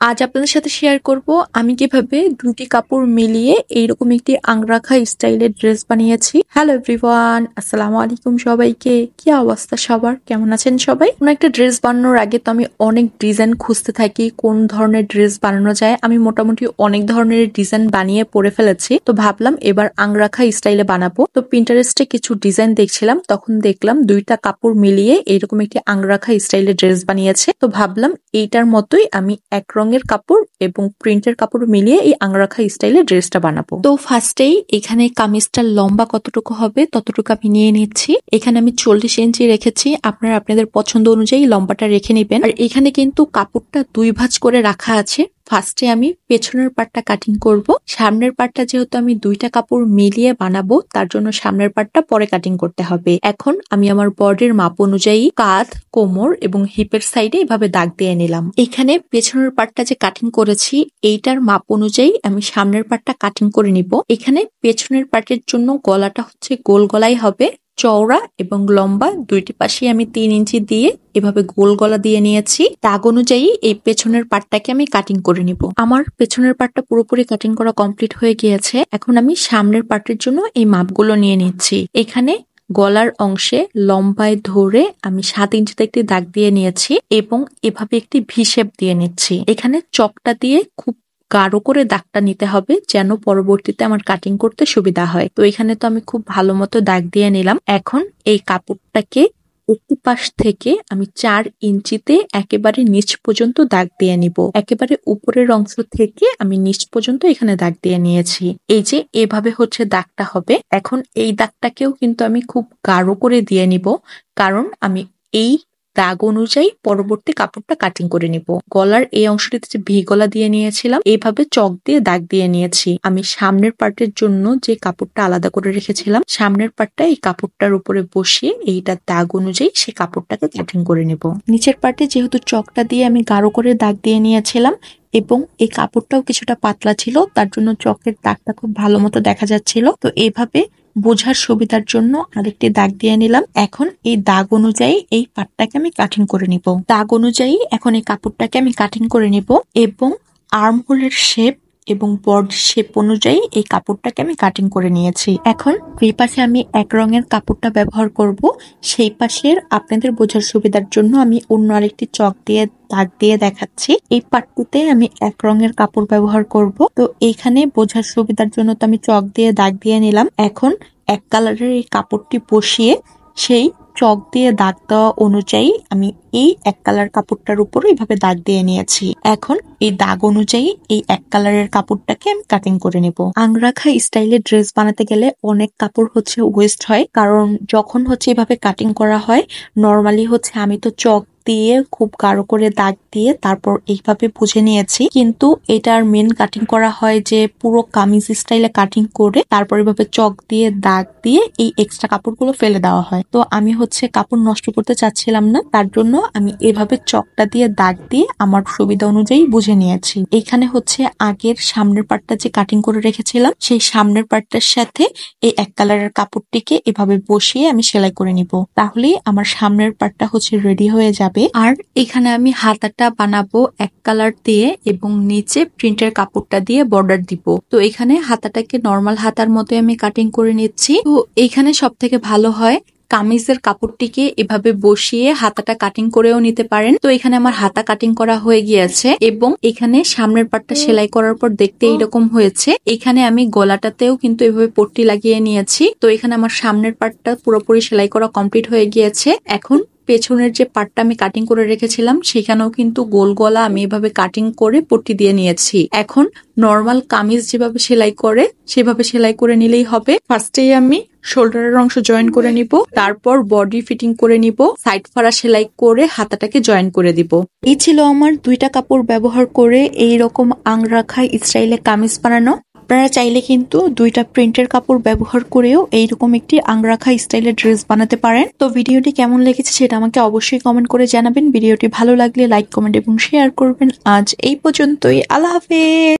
আজ আপনাদের সাথে শেয়ার করব আমি কিভাবে দুটি কাপড় মিলিয়ে এইরকম একটি আংরাখা স্টাইলের ড্রেস বানিয়েছি। হ্যালো এভরিওয়ান, আসসালামু আলাইকুম সবাইকে। কি অবস্থা সবার, কেমন আছেন সবাই? কোন একটা ড্রেস বানানোর আগে তো আমি অনেক ডিজাইন খুঁজতে থাকি, কোন ধরনের ড্রেস বানানো যায়। আমি মোটামুটি অনেক ধরনের ডিজাইন বানিয়ে পরে ফেলেছি, তো ভাবলাম এবার আংরাখা স্টাইলে বানাবো। তো পিন্টারেস্টে কিছু ডিজাইন দেখছিলাম, তখন দেখলাম দুইটা কাপড় মিলিয়ে এইরকম একটি আংরাখা স্টাইলের ড্রেস বানিয়েছে। তো ভাবলাম এইটার মতোই আমি এক রঙের কাপড় এবং প্রিন্টের কাপড় মিলিয়ে এই আংরাখা স্টাইলের ড্রেসটা বানাবো। তো ফার্স্টেই এখানে কামিজটার লম্বা কতটুকু হবে ততটুকু আমি নিয়ে নিচ্ছি। এখানে আমি 40 ইঞ্চি রেখেছি, আপনারা আপনাদের পছন্দ অনুযায়ী লম্বাটা রেখে নেবেন। আর এখানে কিন্তু কাপড়টা দুই ভাঁজ করে রাখা আছে। ফার্স্টে আমি পেছনের পার্টটা কাটিং করব, সামনের পার্টটা যেহেতু আমি দুইটা কাপড় মিলিয়ে বানাবো তার জন্য সামনের পার্টটা পরে কাটিং করতে হবে। এখন আমি আমার বডির মাপ অনুযায়ী কাঁধ, কোমর এবং হিপের সাইডে এভাবে দাগ দিয়ে নিলাম। এখানে পেছনের পার্টটা যে কাটিং করেছি এইটার মাপ অনুযায়ী আমি সামনের পার্টটা কাটিং করে নিব। এখানে পেছনের পার্টের জন্য গলাটা হচ্ছে গোল গলাই হবে, চওড়া এবং লম্বা দুইটি পাশে আমি 3 ইঞ্চি দিয়ে এভাবে গোল গলা দিয়ে নিয়েছি। দাগ অনুযায়ী এই পেছনের পার্টটাকে আমি কাটিং করে নিব। আমার পেছনের পার্টটা পুরোপুরি কাটিং করা কমপ্লিট হয়ে গিয়েছে। এখন আমি সামনের পার্টের জন্য এই মাপগুলো নিয়ে নিচ্ছি। এখানে গলার অংশে লম্বায় ধরে আমি 7 ইঞ্চিতে একটি দাগ দিয়ে নিয়েছি এবং এভাবে একটি ভি শেপ দিয়ে নিচ্ছি। এখানে চকটা দিয়ে খুব গাঢ় করে দাগটা নিতে হবে যেন পরবর্তীতে আমার কাটিং করতে সুবিধা হয়। তো এখানে তো আমি খুব ভালো মতো দাগ দিয়ে নিলাম। এখন এই কাপড়টাকে একটি পাশ থেকে আমি 4 ইঞ্চিতে একেবারে নিচ পর্যন্ত দাগ দিয়ে নিব। একেবারে উপরের অংশ থেকে আমি নিচ পর্যন্ত এখানে দাগ দিয়ে নিয়েছি। এই যে এভাবে হচ্ছে দাগটা হবে। এখন এই দাগটাকেও কিন্তু আমি খুব গাঢ় করে দিয়ে নিব, কারণ আমি এই দাগ অনুযায়ী পরবর্তী কাপড়টা কাটিং করে নিব। গলার এই অংশটিতে যে ভি গলা দিয়ে নিয়েছিলাম এইভাবে চক দিয়ে দাগ দিয়ে নিয়েছি। আমি সামনের পার্টের জন্য যে কাপড়টা আলাদা করে রেখেছিলাম সামনের পার্টটা এই কাপড়টার উপরে বসিয়ে এইটার দাগ অনুযায়ী সে কাপড়টাকে কাটিং করে নিব। নিচের পার্টে যেহেতু চকটা দিয়ে আমি গাঢ় করে দাগ দিয়ে নিয়েছিলাম এবং এই কাপড়টাও কিছুটা পাতলা ছিল তার জন্য চকের দাগটা খুব ভালো মতো দেখা যাচ্ছিল। তো এইভাবে বোঝার সুবিধার জন্য আরেকটি দাগ দিয়ে নিলাম। এখন এই দাগ অনুযায়ী এই পার্টটাকে আমি কাটিং করে নিব। দাগ অনুযায়ী এখন এই কাপড়টাকে আমি কাটিং করে নিব এবং আর্ম হোলের শেপ এবং বডি শেপ অনুযায়ী এই কাপড়টাকে আমি কাটিং করে নিয়েছি। এখন এই পাশে আমি এক রঙের কাপড়টা ব্যবহার করব, সেই পাশের আপনাদের বোঝার সুবিধার জন্য আমি অন্য আরেকটি চক দিয়ে দাগ দিয়ে দেখাচ্ছি। এই পাটটিতে আমি এক রঙের কাপড় ব্যবহার করব। তো এইখানে বোঝার সুবিধার জন্য তো আমি চক দিয়ে দাগ দিয়ে নিলাম। এখন এক কালারের এই কাপড়টি বসিয়ে সেই চক দিয়ে দাগ দেওয়া অনুযায়ী আমি এই এক কালার কাপড়টার উপর এইভাবে দাগ দিয়ে নিয়েছি। এখন এই দাগ অনুযায়ী এই এক কালারের কাপড়টাকে আমি কাটিং করে নেব। আংরাখা স্টাইলের ড্রেস বানাতে গেলে অনেক কাপড় হচ্ছে ওয়েস্ট হয়, কারণ যখন হচ্ছে এভাবে কাটিং করা হয় নর্মালি হচ্ছে আমি তো চক দিয়ে খুব গাঢ় করে দাগ দিয়ে তারপর এইভাবে বুঝে নিয়েছি, কিন্তু এটার মেন কাটিং করা হয় যে পুরো কামিজ স্টাইলে কাটিং করে তারপর এভাবে চক দিয়ে দাগ দিয়ে এই এক্সট্রা কাপড়গুলো ফেলে দেওয়া হয়। তো আমি হচ্ছে কাপড় নষ্ট করতে চাচ্ছিলাম না, তার জন্য আমি এভাবে চকটা দিয়ে দাগ দিয়ে আমার সুবিধা অনুযায়ী বুঝে নিয়েছি। এখানে হচ্ছে আগের সামনের পার্টটা যে কাটিং করে রেখেছিলাম সেই সামনের পার্টটার সাথে এই এক কালারের কাপড়টিকে এভাবে বসিয়ে আমি সেলাই করে নিব, তাহলেই আমার সামনের পার্টটা হচ্ছে রেডি হয়ে যাবে। আর এখানে আমি হাতাটা বানাবো এক কালার দিয়ে এবং নিচে প্রিন্টের কাপড়টা দিয়ে বর্ডার দিব। তো এখানে হাতাটাকে নর্মাল হাতার মতো আমি কাটিং করে নিচ্ছি। তো এইখানে সব থেকে ভালো হয় কামিজের কাপড়টিকে এভাবে বসিয়ে হাতাটা কাটিং করেও নিতে পারেন। তো এখানে আমার হাতা কাটিং করা হয়ে গিয়েছে এবং এখানে সামনের পার্টটা সেলাই করার পর দেখতে এইরকম হয়েছে। এখানে আমি গলাটাতেও কিন্তু এভাবে পট্টি লাগিয়ে নিয়েছি। তো এখানে আমার সামনের পার্টটা পুরোপুরি সেলাই করা কমপ্লিট হয়ে গিয়েছে। এখন পেছনের যে পার্টটা আমি কাটিং করে রেখেছিলাম সেখানেও কিন্তু গোল গলা আমি এভাবে কাটিং করে পট্টি দিয়ে নিয়েছি। এখন নর্মাল কামিজ যেভাবে সেলাই করে সেভাবে সেলাই করে নিলেই হবে। ফার্স্টেই আমি শোল্ডারের অংশ জয়েন করে নিব, তারপর বডি ফিটিং করে নিব, সাইড ফাড়া সেলাই করে হাতাটাকে জয়েন করে দিব। এই ছিল আমার দুইটা কাপড় ব্যবহার করে এইরকম আংরাখা স্টাইলে কামিজ বানানো। আপনারা চাইলে কিন্তু দুইটা প্রিন্টের কাপড় ব্যবহার করেও এইরকম একটি আংরাখা স্টাইলের ড্রেস বানাতে পারেন। তো ভিডিওটি কেমন লেগেছে সেটা আমাকে অবশ্যই কমেন্ট করে জানাবেন। ভিডিওটি ভালো লাগলে লাইক, কমেন্ট এবং শেয়ার করবেন। আজ এই পর্যন্তই, আল্লাহ হাফেজ।